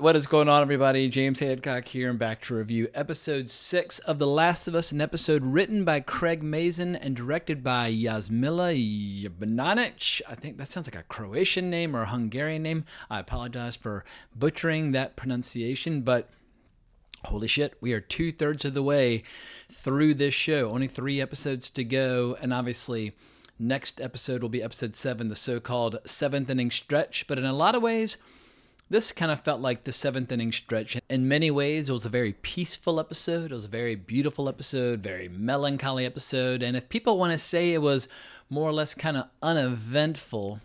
What is going on, everybody? James Hancock here, and back to review episode 6 of The Last of Us, an episode written by Craig Mazin and directed by Jasmila Jovanovic. I think that sounds like a Croatian name or a Hungarian name. I apologize for butchering that pronunciation, but holy shit, we are 2/3 of the way through this show. Only 3 episodes to go, and obviously next episode will be episode 7, the so-called 7th inning stretch, but in a lot of ways, this kind of felt like the 7th inning stretch. In many ways, it was a very peaceful episode. It was a very beautiful episode, very melancholy episode. And if people want to say it was more or less kind of uneventful,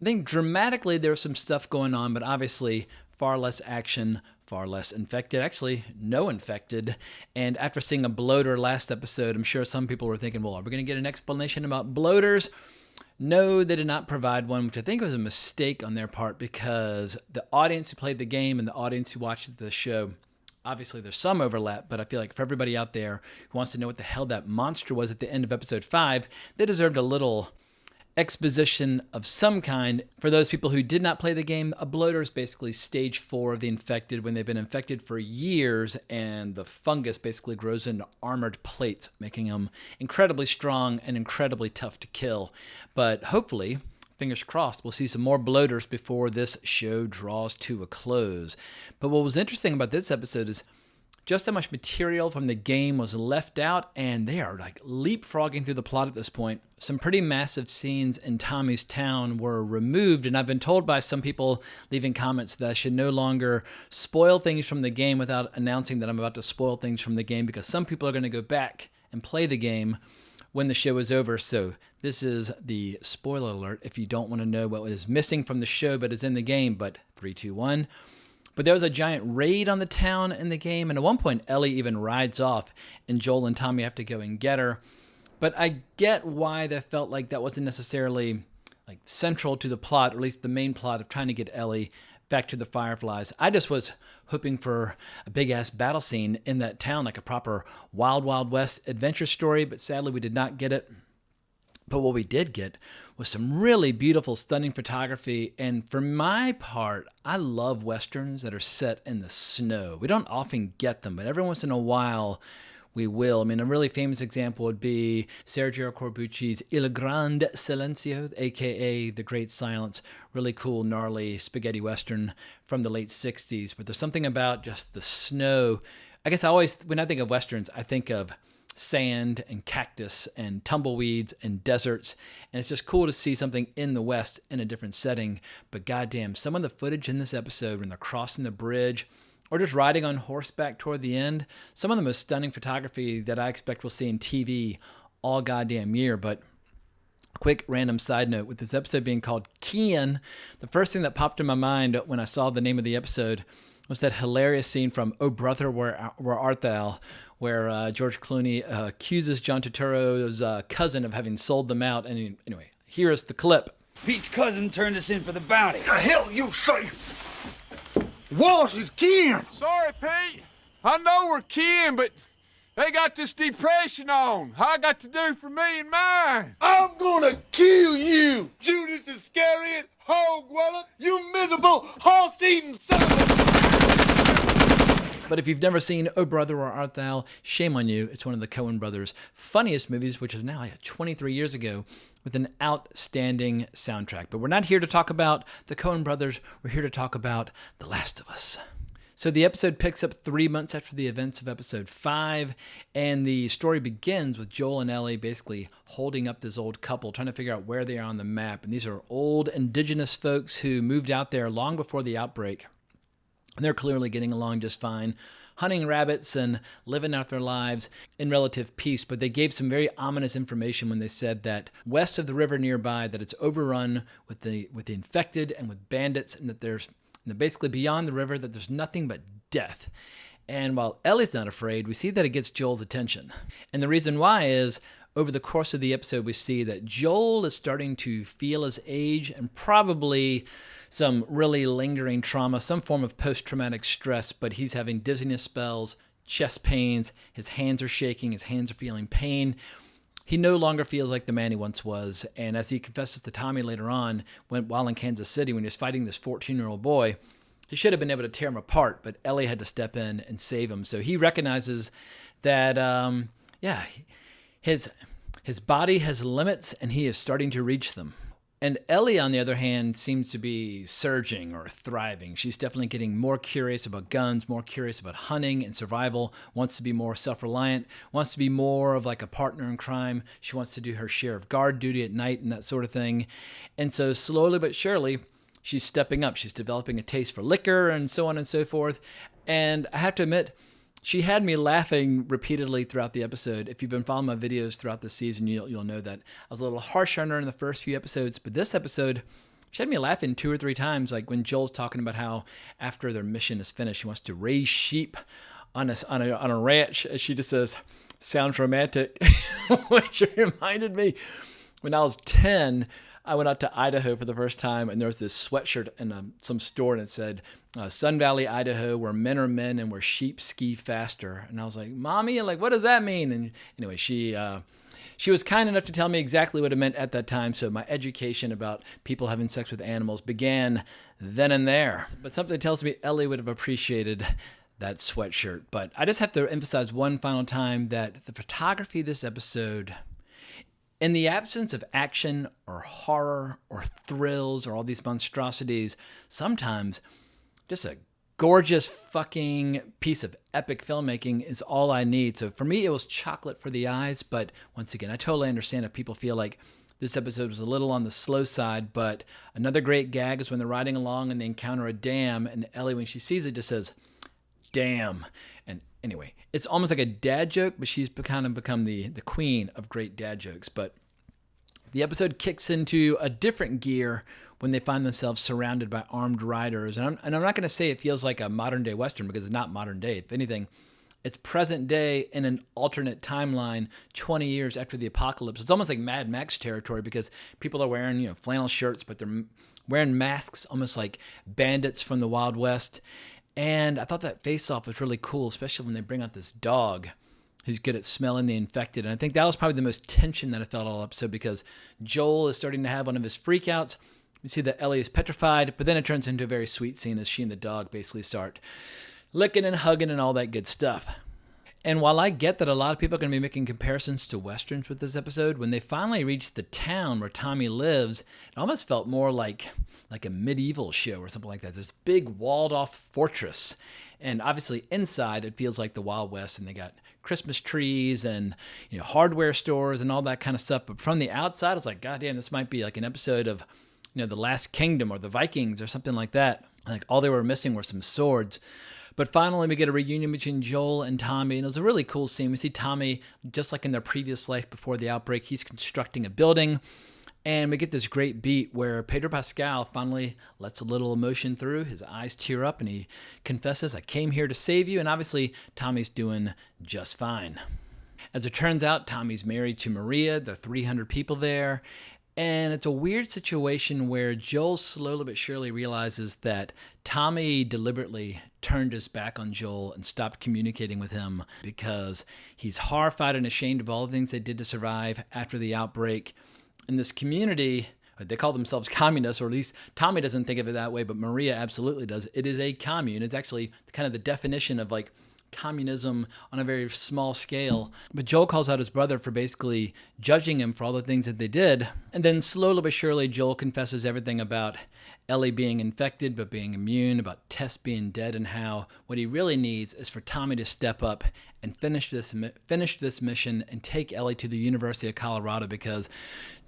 I think dramatically there was some stuff going on, but obviously far less action, far less infected. Actually, no infected. And after seeing a bloater last episode, I'm sure some people were thinking, well, are we going to get an explanation about bloaters? No, they did not provide one, which I think was a mistake on their part, because the audience who played the game and the audience who watches the show, obviously there's some overlap, but I feel like for everybody out there who wants to know what the hell that monster was at the end of episode 5, they deserved a little exposition of some kind. For those people who did not play the game, a bloater is basically stage 4 of the infected, when they've been infected for years and the fungus basically grows into armored plates, making them incredibly strong and incredibly tough to kill. But hopefully, fingers crossed, we'll see some more bloaters before this show draws to a close. But what was interesting about this episode is just how much material from the game was left out, and they are like leapfrogging through the plot at this point. Some pretty massive scenes in Tommy's town were removed, and I've been told by some people leaving comments that I should no longer spoil things from the game without announcing that I'm about to spoil things from the game, because some people are going to go back and play the game when the show is over. So this is the spoiler alert if you don't want to know what is missing from the show but is in the game. But 3, 2, 1. But there was a giant raid on the town in the game, and at one point Ellie even rides off, and Joel and Tommy have to go and get her. But I get why they felt like that wasn't necessarily like central to the plot, or at least the main plot of trying to get Ellie back to the Fireflies. I just was hoping for a big-ass battle scene in that town, like a proper Wild Wild West adventure story, but sadly we did not get it. But what we did get was some really beautiful, stunning photography. And for my part, I love Westerns that are set in the snow. We don't often get them, but every once in a while we will. I mean, a really famous example would be Sergio Corbucci's Il Grande Silenzio, a.k.a. The Great Silence. Really cool, gnarly spaghetti Western from the late 60s. But there's something about just the snow. I guess when I think of Westerns, I think of sand and cactus and tumbleweeds and deserts, and it's just cool to see something in the West in a different setting. But goddamn, some of the footage in this episode when they're crossing the bridge or just riding on horseback toward the end, some of the most stunning photography that I expect we'll see in TV all goddamn year. But quick random side note, with this episode being called Kian, the first thing that popped in my mind when I saw the name of the episode was that hilarious scene from Oh Brother, Where Art Thou, where George Clooney accuses John Turturro's cousin of having sold them out. And anyway, here is the clip. Pete's cousin turned us in for the bounty. The hell you say? Wallace is kin. Sorry, Pete. I know we're kin, but they got this depression on. How I got to do for me and mine? I'm gonna kill you, Judas Iscariot, hog wallet, you miserable horse-eating son of a... But if you've never seen Oh Brother, Where Art Thou, shame on you. It's one of the Coen brothers' funniest movies, which is now 23 years ago, with an outstanding soundtrack. But we're not here to talk about the Coen brothers. We're here to talk about The Last of Us. So the episode picks up 3 months after the events of episode 5, and the story begins with Joel and Ellie basically holding up this old couple, trying to figure out where they are on the map. And these are old indigenous folks who moved out there long before the outbreak. And they're clearly getting along just fine, hunting rabbits and living out their lives in relative peace. But they gave some very ominous information when they said that west of the river nearby, that it's overrun with the infected and with bandits, and that there's basically beyond the river that there's nothing but death. And while Ellie's not afraid, we see that it gets Joel's attention. And the reason why is, over the course of the episode, we see that Joel is starting to feel his age and probably some really lingering trauma, some form of post-traumatic stress, but he's having dizziness spells, chest pains, his hands are shaking, his hands are feeling pain. He no longer feels like the man he once was, and as he confesses to Tommy later on, while in Kansas City, when he was fighting this 14-year-old boy, He should have been able to tear him apart, but Ellie had to step in and save him. So he recognizes that, his body has limits and he is starting to reach them. And Ellie, on the other hand, seems to be surging or thriving. She's definitely getting more curious about guns, more curious about hunting and survival, wants to be more self-reliant, wants to be more of like a partner in crime. She wants to do her share of guard duty at night and that sort of thing. And so slowly but surely, she's stepping up. She's developing a taste for liquor and so on and so forth. And I have to admit, she had me laughing repeatedly throughout the episode. If you've been following my videos throughout the season, you'll know that I was a little harsh on her in the first few episodes. But this episode, she had me laughing 2 or 3 times, like when Joel's talking about how after their mission is finished, he wants to raise sheep on a ranch. She just says, "Sounds romantic," which reminded me when I was 10. I went out to Idaho for the first time, and there was this sweatshirt in some store, and it said, Sun Valley, Idaho, where men are men and where sheep ski faster. And I was like, "Mommy, like, what does that mean?" And anyway, she was kind enough to tell me exactly what it meant at that time, so my education about people having sex with animals began then and there. But something tells me Ellie would have appreciated that sweatshirt. But I just have to emphasize one final time that the photography of this episode, in the absence of action or horror or thrills or all these monstrosities, sometimes just a gorgeous fucking piece of epic filmmaking is all I need. So for me, it was chocolate for the eyes. But once again, I totally understand if people feel like this episode was a little on the slow side. But another great gag is when they're riding along and they encounter a dam, and Ellie, when she sees it, just says, "Damn." And anyway, it's almost like a dad joke, but she's kind of become the queen of great dad jokes. But the episode kicks into a different gear when they find themselves surrounded by armed riders. And I'm not going to say it feels like a modern day Western, because it's not modern day. If anything, it's present day in an alternate timeline 20 years after the apocalypse. It's almost like Mad Max territory, because people are wearing, flannel shirts, but they're wearing masks almost like bandits from the Wild West. And I thought that face-off was really cool, especially when they bring out this dog who's good at smelling the infected. And I think that was probably the most tension that I felt all episode, because Joel is starting to have one of his freakouts. You see that Ellie is petrified, but then it turns into a very sweet scene as she and the dog basically start licking and hugging and all that good stuff. And while I get that a lot of people are going to be making comparisons to Westerns with this episode, when they finally reach the town where Tommy lives, it almost felt more like a medieval show or something like that. This big walled-off fortress. And obviously inside, it feels like the Wild West, and they got Christmas trees and hardware stores and all that kind of stuff. But from the outside, it's like, God damn, this might be like an episode of The Last Kingdom or the Vikings or something like that. Like all they were missing were some swords. But finally, we get a reunion between Joel and Tommy, and it was a really cool scene. We see Tommy, just like in their previous life before the outbreak, he's constructing a building, and we get this great beat where Pedro Pascal finally lets a little emotion through. His eyes tear up, and he confesses, "I came here to save you," and obviously, Tommy's doing just fine. As it turns out, Tommy's married to Maria. There are 300 people there. And it's a weird situation where Joel slowly but surely realizes that Tommy deliberately turned his back on Joel and stopped communicating with him because he's horrified and ashamed of all the things they did to survive after the outbreak. In this community, they call themselves communists, or at least Tommy doesn't think of it that way, but Maria absolutely does. It is a commune. It's actually kind of the definition of like communism on a very small scale. But Joel calls out his brother for basically judging him for all the things that they did. And then slowly but surely, Joel confesses everything about Ellie being infected but being immune, about Tess being dead, and how what he really needs is for Tommy to step up and finish this mission and take Ellie to the University of Colorado, because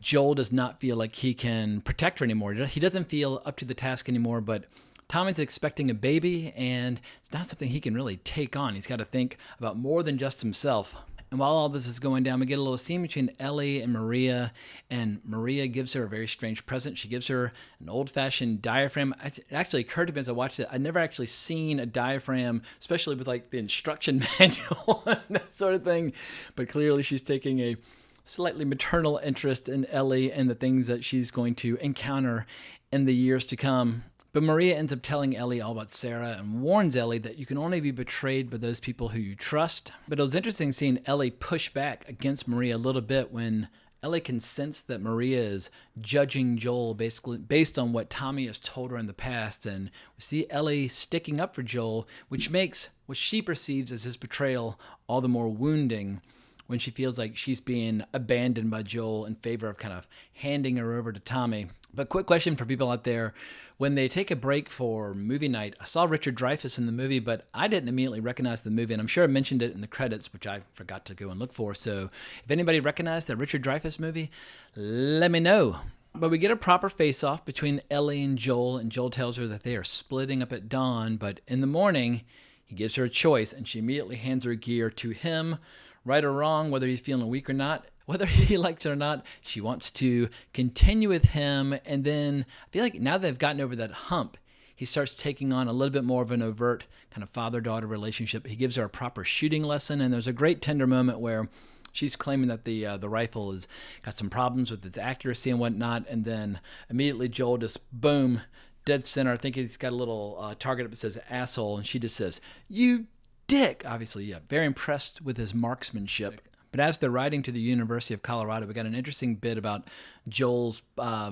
Joel does not feel like he can protect her anymore. He doesn't feel up to the task anymore, but Tommy's expecting a baby, and it's not something he can really take on. He's got to think about more than just himself. And while all this is going down, we get a little scene between Ellie and Maria gives her a very strange present. She gives her an old-fashioned diaphragm. It actually occurred to me as I watched it, I'd never actually seen a diaphragm, especially with like the instruction manual and that sort of thing. But clearly she's taking a slightly maternal interest in Ellie and the things that she's going to encounter in the years to come. But Maria ends up telling Ellie all about Sarah and warns Ellie that you can only be betrayed by those people who you trust. But it was interesting seeing Ellie push back against Maria a little bit when Ellie can sense that Maria is judging Joel basically based on what Tommy has told her in the past, and we see Ellie sticking up for Joel, which makes what she perceives as his betrayal all the more wounding when she feels like she's being abandoned by Joel in favor of kind of handing her over to Tommy. But quick question for people out there. When they take a break for movie night, I saw Richard Dreyfuss in the movie, but I didn't immediately recognize the movie, and I'm sure I mentioned it in the credits, which I forgot to go and look for. So if anybody recognized that Richard Dreyfuss movie, let me know. But we get a proper face-off between Ellie and Joel tells her that they are splitting up at dawn, but in the morning, he gives her a choice, and she immediately hands her gear to him. Right or wrong, whether he's feeling weak or not, whether he likes it or not, she wants to continue with him. And then I feel like now they've gotten over that hump, he starts taking on a little bit more of an overt kind of father-daughter relationship. He gives her a proper shooting lesson, and there's a great tender moment where she's claiming that the rifle has got some problems with its accuracy and whatnot, and then immediately Joel just, boom, dead center. I think he's got a little target up that says asshole, and she just says, "You dick." Obviously, yeah, very impressed with his marksmanship. But as they're riding to the University of Colorado, we got an interesting bit about Joel's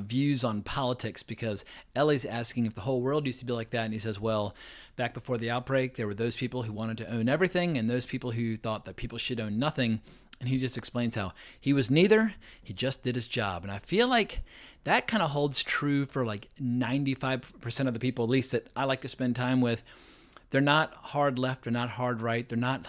views on politics, because Ellie's asking if the whole world used to be like that, and he says, well, back before the outbreak, there were those people who wanted to own everything and those people who thought that people should own nothing. And he just explains how he was neither, he just did his job. And I feel like that kind of holds true for like 95% of the people, at least that I like to spend time with. They're not hard left, they're not hard right, they're not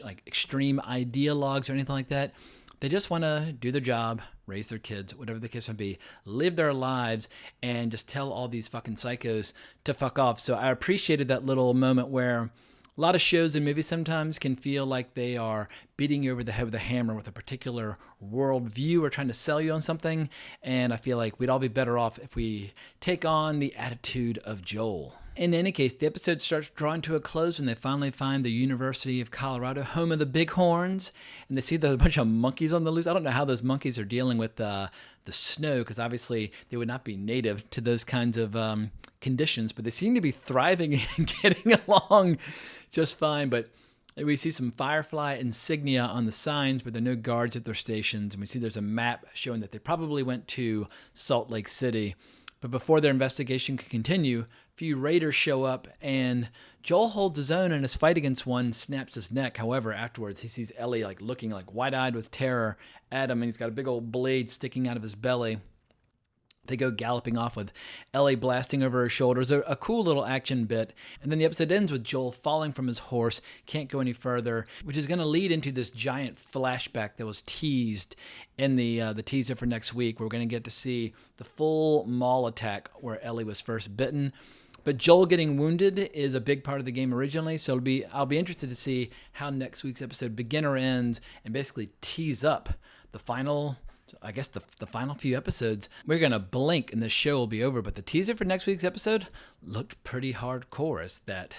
like extreme ideologues or anything like that. They just want to do their job, raise their kids, whatever the case may be, live their lives, and just tell all these fucking psychos to fuck off. So I appreciated that little moment where a lot of shows and movies sometimes can feel like they are beating you over the head with a hammer with a particular worldview or trying to sell you on something. And I feel like we'd all be better off if we take on the attitude of Joel. In any case, the episode starts drawing to a close when they finally find the University of Colorado, home of the Bighorns, and they see there's a bunch of monkeys on the loose. I don't know how those monkeys are dealing with the snow, because obviously they would not be native to those kinds of conditions, but they seem to be thriving and getting along just fine. But we see some Firefly insignia on the signs, but there are no guards at their stations, and we see there's a map showing that they probably went to Salt Lake City. But before their investigation could continue, a few raiders show up, and Joel holds his own in his fight against one, snaps his neck. However, afterwards, he sees Ellie like looking like wide-eyed with terror at him, and he's got a big old blade sticking out of his belly. They go galloping off with Ellie blasting over her shoulders. A cool little action bit. And then the episode ends with Joel falling from his horse, can't go any further, which is going to lead into this giant flashback that was teased in the teaser for next week. We're going to get to see the full mall attack where Ellie was first bitten. But Joel getting wounded is a big part of the game originally, so I'll be interested to see how next week's episode begins or ends and basically tease up the final... So I guess the final few episodes, we're going to blink and the show will be over. But the teaser for next week's episode looked pretty hardcore as that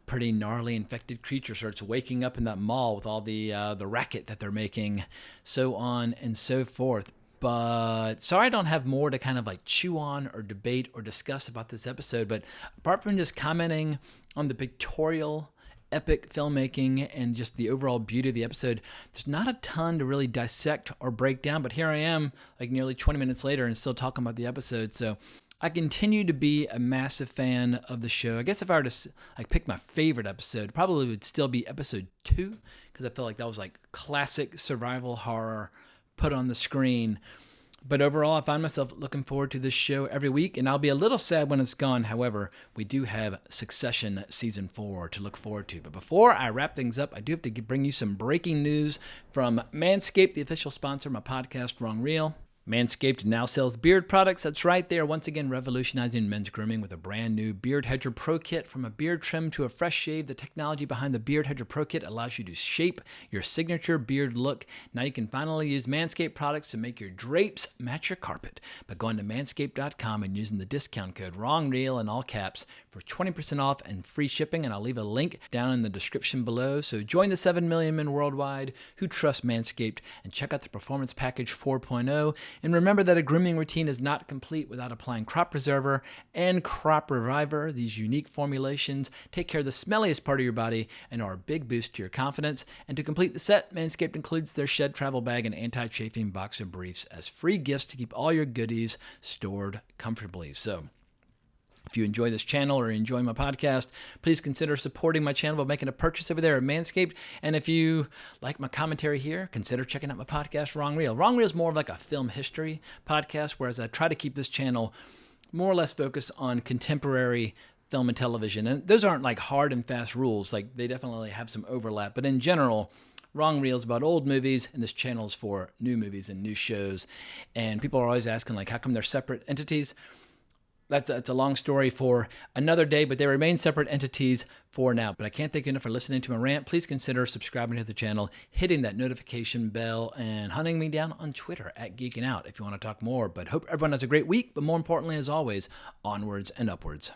pretty gnarly infected creature starts waking up in that mall with all the racket that they're making, so on and so forth. But sorry I don't have more to kind of like chew on or debate or discuss about this episode. But apart from just commenting on the pictorial epic filmmaking and just the overall beauty of the episode, there's not a ton to really dissect or break down, but here I am like nearly 20 minutes later and still talking about the episode. So I continue to be a massive fan of the show. I guess if I were to like pick my favorite episode, it probably would still be episode 2, because I felt like that was like classic survival horror put on the screen. But overall, I find myself looking forward to this show every week, and I'll be a little sad when it's gone. However, we do have Succession Season 4 to look forward to. But before I wrap things up, I do have to bring you some breaking news from Manscaped, the official sponsor of my podcast, Wrong Reel. Manscaped now sells beard products. That's right, they are once again revolutionizing men's grooming with a brand new Beard Hedger Pro Kit. From a beard trim to a fresh shave, the technology behind the Beard Hedger Pro Kit allows you to shape your signature beard look. Now you can finally use Manscaped products to make your drapes match your carpet by going to manscaped.com and using the discount code WRONGREEL in all caps for 20% off and free shipping, and I'll leave a link down in the description below. So join the 7 million men worldwide who trust Manscaped and check out the Performance Package 4.0. And remember that a grooming routine is not complete without applying Crop Preserver and Crop Reviver. These unique formulations take care of the smelliest part of your body and are a big boost to your confidence. And to complete the set, Manscaped includes their Shed Travel Bag and Anti-Chafing Box of Briefs as free gifts to keep all your goodies stored comfortably. So, if you enjoy this channel or enjoy my podcast, please consider supporting my channel by making a purchase over there at Manscaped. And if you like my commentary here, consider checking out my podcast, Wrong Reel. Wrong Reel is more of like a film history podcast, whereas I try to keep this channel more or less focused on contemporary film and television. And those aren't like hard and fast rules. Like, they definitely have some overlap. But in general, Wrong Reel is about old movies, and this channel is for new movies and new shows. And people are always asking, like, how come they're separate entities? That's a long story for another day, but they remain separate entities for now. But I can't thank you enough for listening to my rant. Please consider subscribing to the channel, hitting that notification bell, and hunting me down on Twitter at Geeking Out if you want to talk more. But hope everyone has a great week. But more importantly, as always, onwards and upwards.